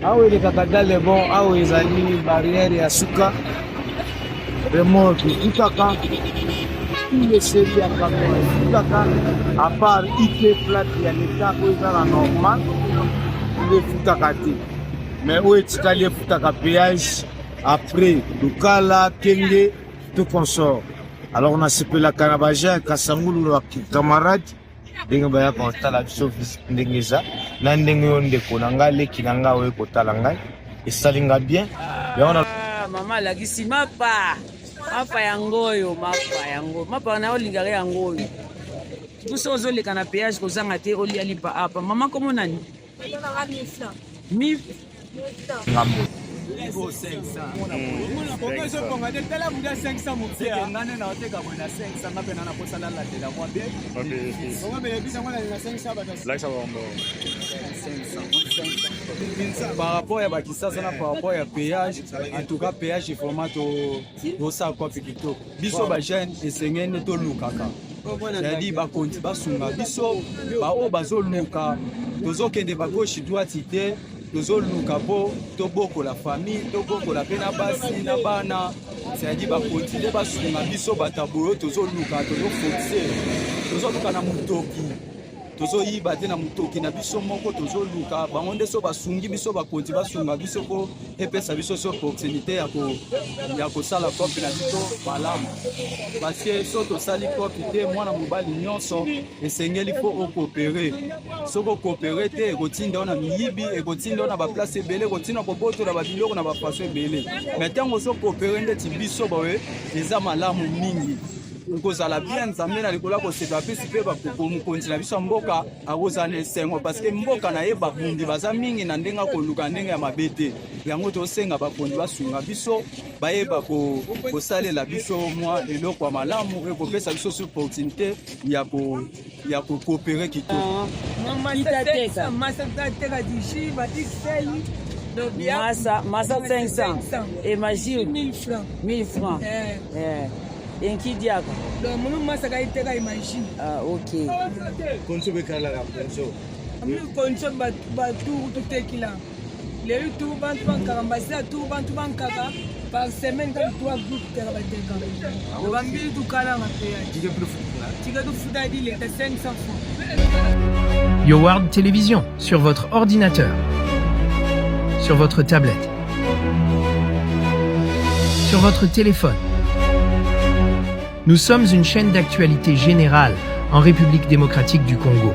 awa elekaka dale bon awa ezali barrière ya suka remorque ekutaka leseli ya camion ekutaka à part ite plate ya leta oyo eza na normal nde efutaka te mais oyo etikali efutaka péage après lukala kenge to consort. Alors nasepelaka na baja kasangulu na camarade ndenge baya kotala biso ndenge eza na ndenge yo ndeko na ngai leki na ngai oyo kotala ngai esalinga bien mama alakisi mapa yango mapa na olingaka yango oyo biso ozoleka na péage kozanga te olia lipa apa mama komo nani ngambo par rapport à Bakisasa par rapport à péage, en tout cas péage il faut ça quoi plutôt biso ba jeune et sengene to lukaka c'est-à-dire ba konti ba sunga biso ba o bazo luka tozo kende ba gauche droite ité tozo luka po to boko la famille to boko la pena basi na bana c'est-à-dire ba konti ba sunga biso ba taboro tozo luka tozo forcer tozo luka na mutoki tozo yiba te na mutoki na biso moko tozo luka bango nde so basungi biso bakonti basunga biso ko epesa biso so opportunité ya kosala kopi na biso malamu parce que so tosali kopi te mwana mobali nyonso esengeli fo okopere soko okopere te ekotinda ona miyibi ekotinda ona baplace ebele ekotinda kobotola babiloko na bafaso ebele mais ntango so kopere ndeti biso boye eza malamu mingi kozala bien nzambe na likolo koseka pesi pe bakonzi na biso mboka akozala na esengo parce que mboka na ye babundi baza mingi na ndenge koluka ndenge ya mabe te yango tosenga bakonzi basunga biso bayeba kosalela biso mwa eloko ya malamu ekopesa biso sur opportunité ya koopere kitoko masa 500 et magie 1000 francs en qui diable mon massa ka iteka imagine ok konso bekala la konso ami konso ba tout tekila le tout bantu bankambasa tout bantu bankaka par semaine quand toi groupe tera bateka bambi tout kala ngapea tika tout futa dit les 500 francs. Your World Télévision sur votre ordinateur, sur votre tablette, sur votre téléphone. Nous sommes une chaîne d'actualité générale en République démocratique du Congo.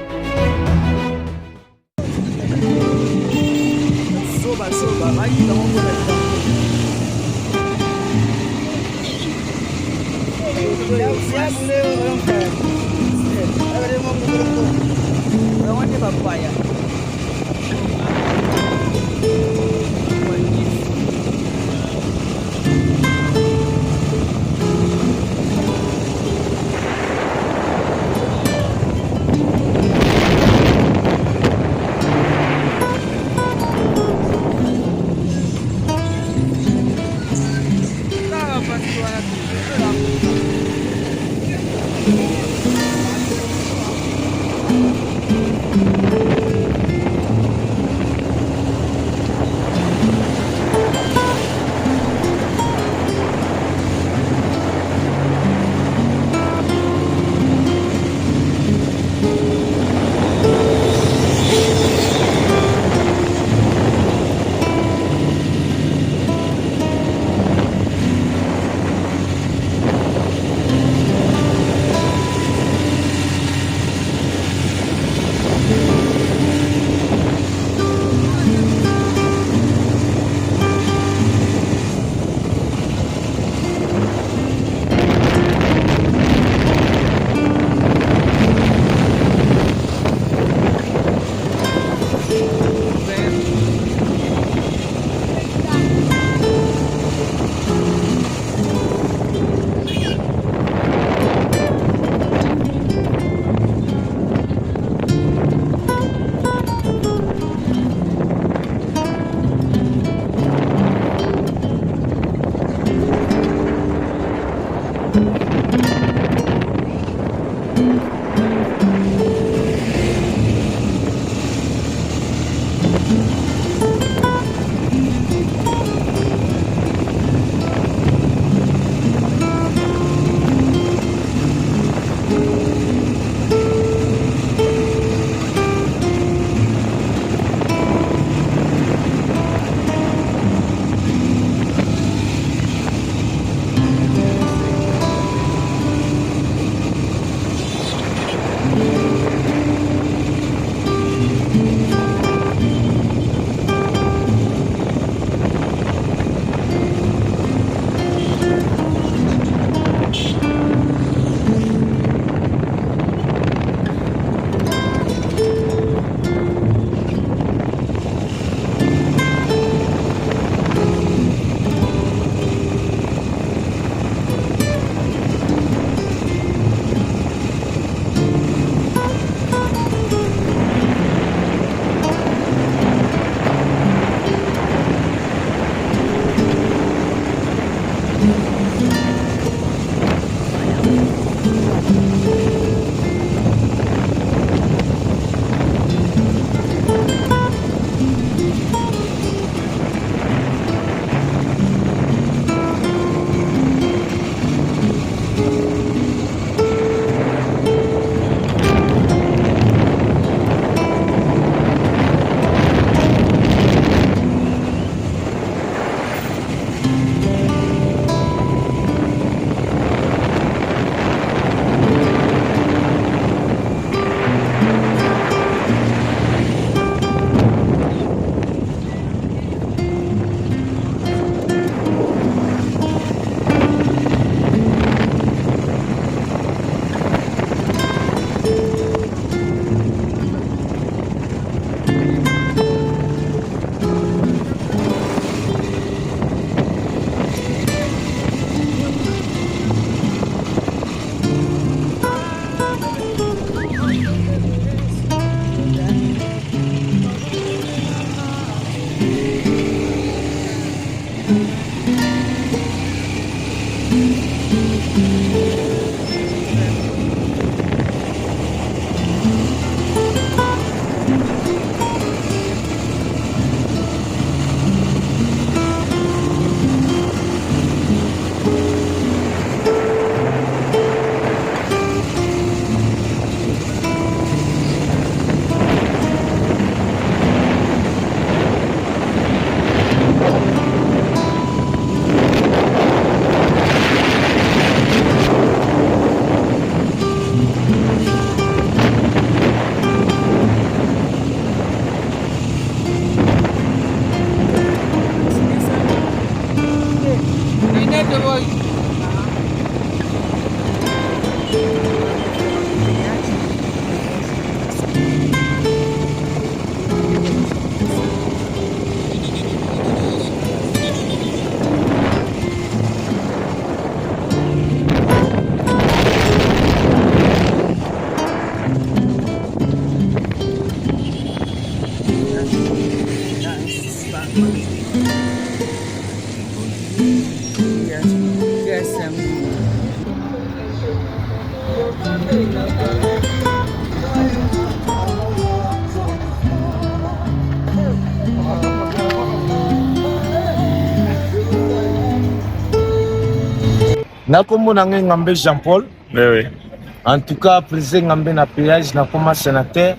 Nakomona ngai Ngambe Jean-Paul. Oui. En tout cas, président Ngambe na péage, na comme sénateur,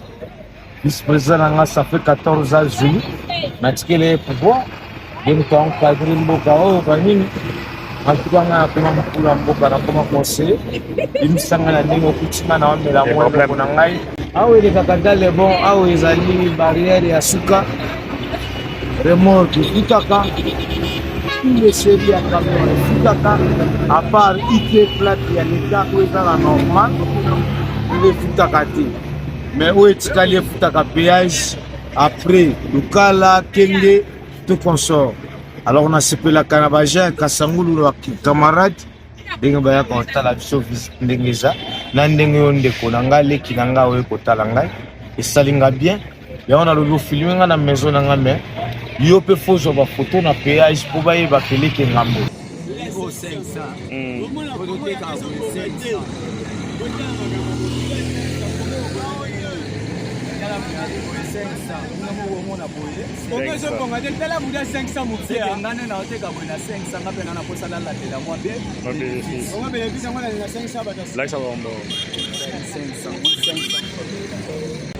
vice-président nanga ça fait 14 ans Zulu. Natikele pouvoir. Donc on cadre mboka o banini. En tout cas, na koma mukula mboka na koma conseiller. Imisanga na ndenge okutima na wamela mwana na ngai. Awe le kakadale bon, awe ezali barrière ya suka. Remorque tutaka. Les séries à Kaka, à part IT plate, il y a l'État où est la normale, les Futakati. Mais où est-ce qu'il y a Futaka péage après le Kala, Kenge, tout consort. Alors on a sepé la Kanabaja, Kassangoulou, camarade, Dengabaya Kota, la Sophie Dengeza, Nandengo de Konanga, les Kinanga, ou Kotalanga, et Salinga bien. Et on a le filmé dans la maison dans la main. Yo pe fozo ba photo na péage pour ba yeba kele ke ngambo. Niveau 500. Produit ka 700.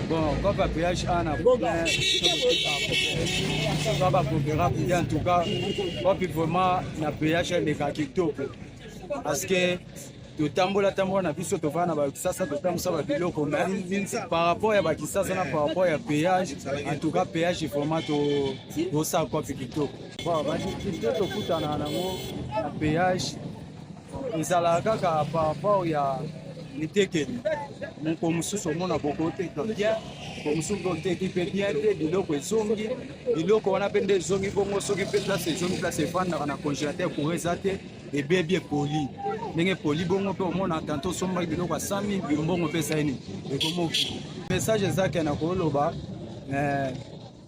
Bon, quand le péage a un problème, ça va coopérer en tout cas, quand vraiment le péage est négatif. Parce que tout tambola na biso to vana ba kisasa to tamu ça ba biloko par rapport à ba kisasa na par rapport à péage, en tout cas péage vraiment to ça quoi pikito. Bon, ba pikito to kutana nango na péage ezalaka ka par rapport ya litekeli moko mususu omona bokote bien komususu bokote pe bien te biloko ezongi biloko wana pe nde ezongi bongo soki pe place ezongi place efandaka na congélateur pour ezate ebebi epoli ndenge poli bongo pe omona tanto sombaki biloko ya 100 000 bimbongo pe saini ekomoki message ezake na koloba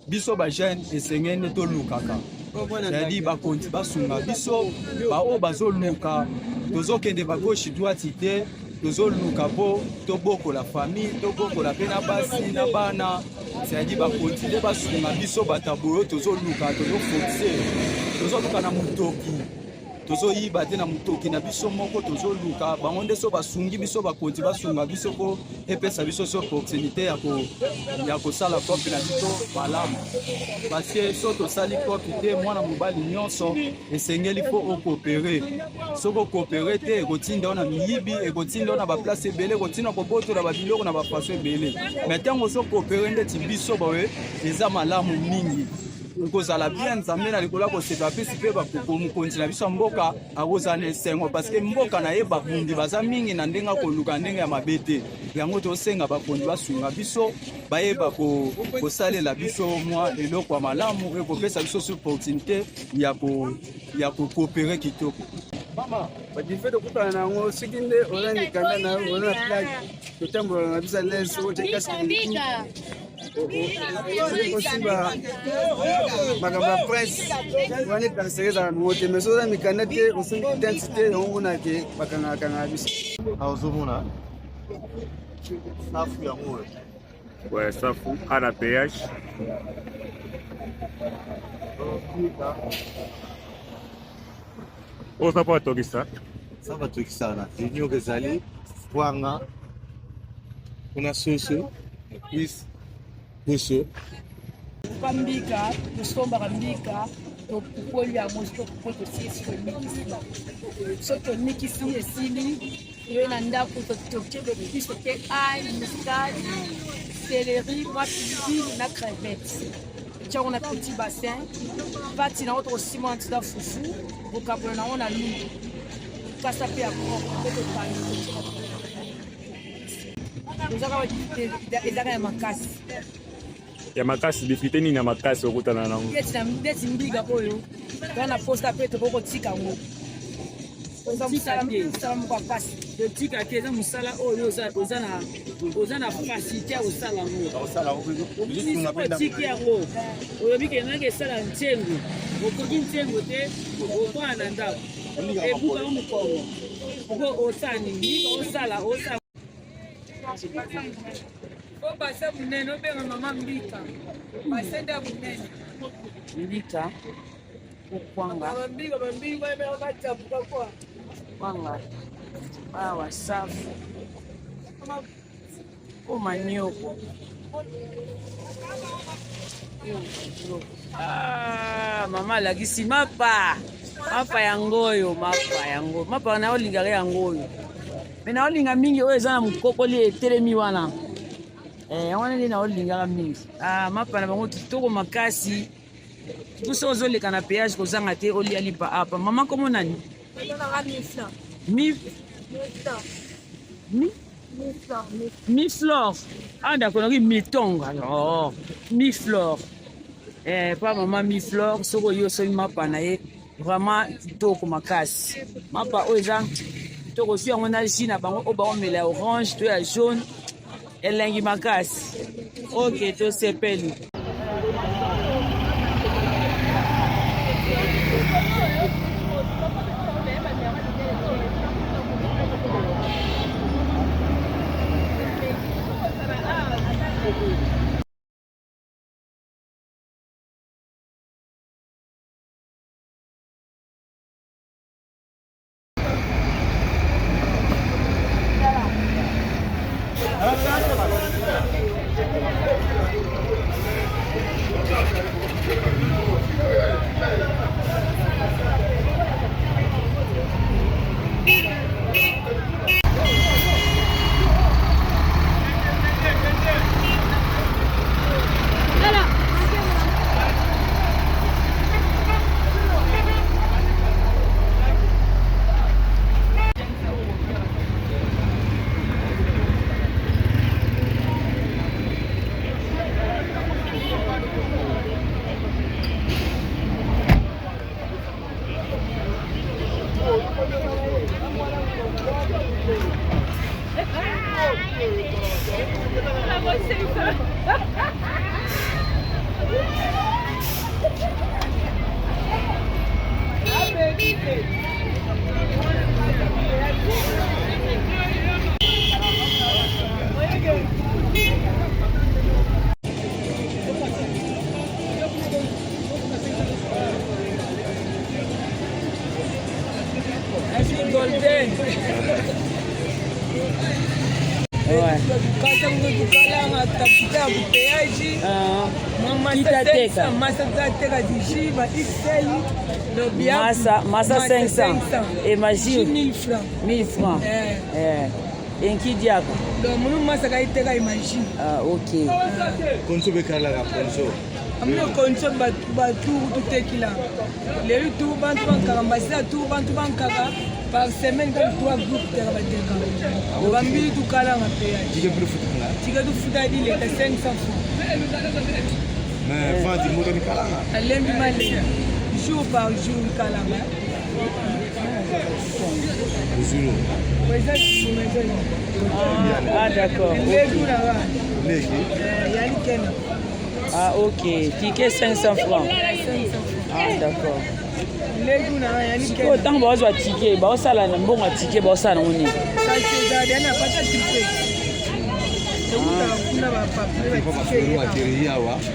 biso ba jeune esengeni tolukaka c'est-à-dire bakonti basunga biso bao bazoluka tozokende ba gauche droite te tozoluka po tobokola famille tobokola pe na basi na bana c'est-à-dire bakontinue basunga biso bataboyo tozoluka tozoforce tozoluka na mutoki tozoyiba te na mutoki na biso moko tozoluka bango nde so basungi biso bakonti basunga biso po epesa biso so opportunité ya kosala kopi na biso malamu parce que so tosali kopi te mwana mobali nyonso esengeli po okoopere soki okoopere te ekotinda o na miyibi ekotinda o na baplace ebele ekotinda kobotola babiloko na bafaso ebele mais ntango so koopere ndeti biso boye eza malamu mingi kozala bien nzambe na likolo koseka apesi mpe bamokonzi na biso ya mboka akozala na esengo parce que mboka na ye babundi baza mingi na ndenge akoluka ndenge ya mabe te yango tosenga bakonzi basunga biso bayeba kosalela biso mwa eloko ya malamu ekopesa biso sur opportunité ya kokoopere kitoko mama badife tokutana nango soki nde oza mikanda na oza na plage totambola na biso les otekasika kosimba makambo ya prince wana ekanisaka ezala nango te mais oza mikanda te osombi identité yango monake bakangakanga biso ozomona safu yango Ouais, safu ana péage. Oza pa tokisa. ça va tokisa na nyoko ezali kwanga kuna soso puis poso pambika tosombaka mbika tokukoli yango tokukoli tosisi tomikisi so tomikisi esili yo na ndako totie biso te ai muscade céleri mwa pilipili na crevette tiango na petit bassin pati nango tokosima ntida fufu bokabola nango na lungu kasa mpe ya propre mpe topani tozaka ezaka ya makasi Ya makasi bifite nini ya makasi okutana nango ndeti mbiga oyo wana posta mpe tokokotika yango oza mosala moko ya mpasi totika te eza mosala oyo oza na fasité ya kosala yango otiki yango oyobi kenaki esala ntengo okoki ntengo te okwana na ndako ebukaka mokongo po osala nini osala o base monene obenga mama mbika base nde ya monene mbika okwanga bambika bayemeka batabuka kwa kwanga awa safu o manioko mama alakisi mapa yango oyo mapa naolingaka yango oyo me naolinga mingi oyo eza na mokokoli etelemi wana yango wana nde naolingaka mingi mapa na bango kitoko makasi tuso ozoleka na péage kozanga te olia lipa apa mama komo nani mi flore d'accord noki mitonga mi flore pa mama mi flore soko yo soki mapa na ye vraiment kitoko makasi mapa oyo eza kitoko si yango na jus na bango oyo baomela ya orange to ya jaune elengi makasi ok tosepeli Golden. Kata mkutukalanga tafuta bupeaji masa tateka dishi ba XL masa 500 et magie 1000 francs 1000 francs enki diaka donc munu masa kaiteka imagine ok konso bekalaka konso amino konso batu tutekila leyi tu bantu bankaka mbasila tu bantu bankaka par semaine comme 3 groupes de rabateka bambili tukalanga péage tika tufuta di leta 500 francs mais vente moto ni kalanga alembi male jour par jour kalanga zulu weza zulu d'accord legi na wa legi yani kena ok ticket 500 francs 500 d'accord legi na wa yani kena sikoyo ntango bazwa ticket baosala na mbongo ya ticket baosala nango nini sasezadi ana pata tipe kuna bapapie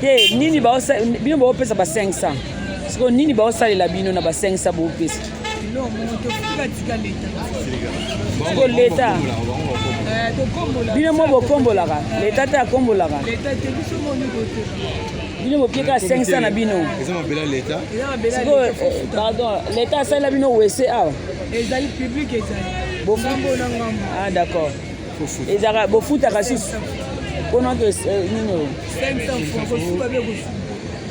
te nini bino baopesa ba 500 sikoyo nini baosalela bino na ba 500 boopesa sikoyo leta bino mo bokombolaka leta te akombolaka bino bopieka 500 na bino sikoyo pardon leta asalela bino wese awa ezali public ezali ngambo na ngambo d'accord ezaka bofutaka susu mpona ke nini oyo 500 francs kofuka be kofuka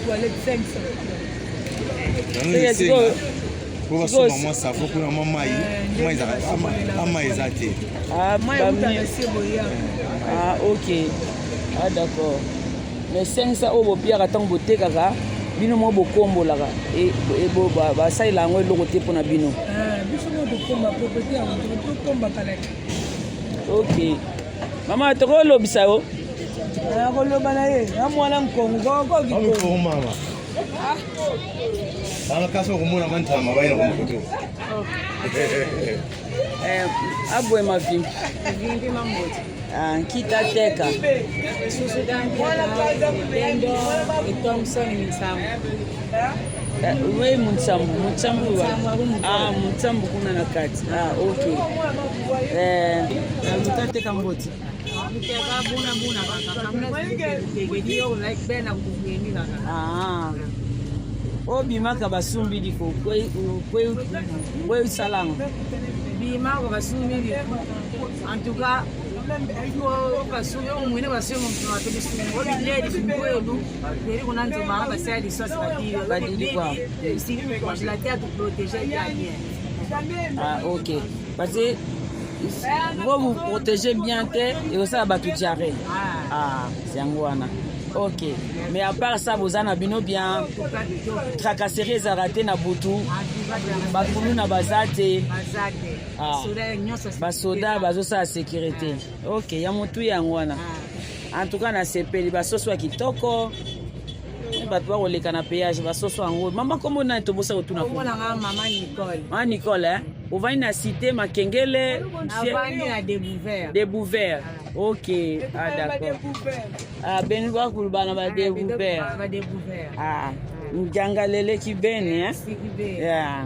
toilette 500 sikoyo po basomba mwa savo kuna mwa mai ama eza te ok d'accord mais 500 oyo bopiaka ntango botekaka bino mo bokombolaka basalela yango eloko te mpona bino. biso mo tokomba propriété yango tokomba kala. Ok mama tokolobisa yo nakoloba na ye na mwana nkongo kokokiko mama anakasa okumona mantama bayina kumfuto abwema vimbi kita teka we mutsambu kuna na kati. Ok mutateka mboti obimaka basumbi liko kwesalanga bimako basumbi en tout cas basumbi omwene basumbi badili kwa ok parce que vous protégez bien et aussi battu diarrhée. C'est un wana. Ok. Mais à part ça, vous en avez bien tracasseries à rater na butu. Bakulu na bazate. Basoda bazosa sécurité. Ok, ya mutu ya wana. En tout cas na sepeli basoso kitoko. Batu bakoleka na péage basoso yango. Mama komo na tobosa kotuna ko. Maman Nicole. Ah Nicole hein. On va na cité Makengele des Bouvert. Ok, d'accord. Ben va kulbana ba des Bouvert. Ah, Njangalele ki bene hein. Yeah.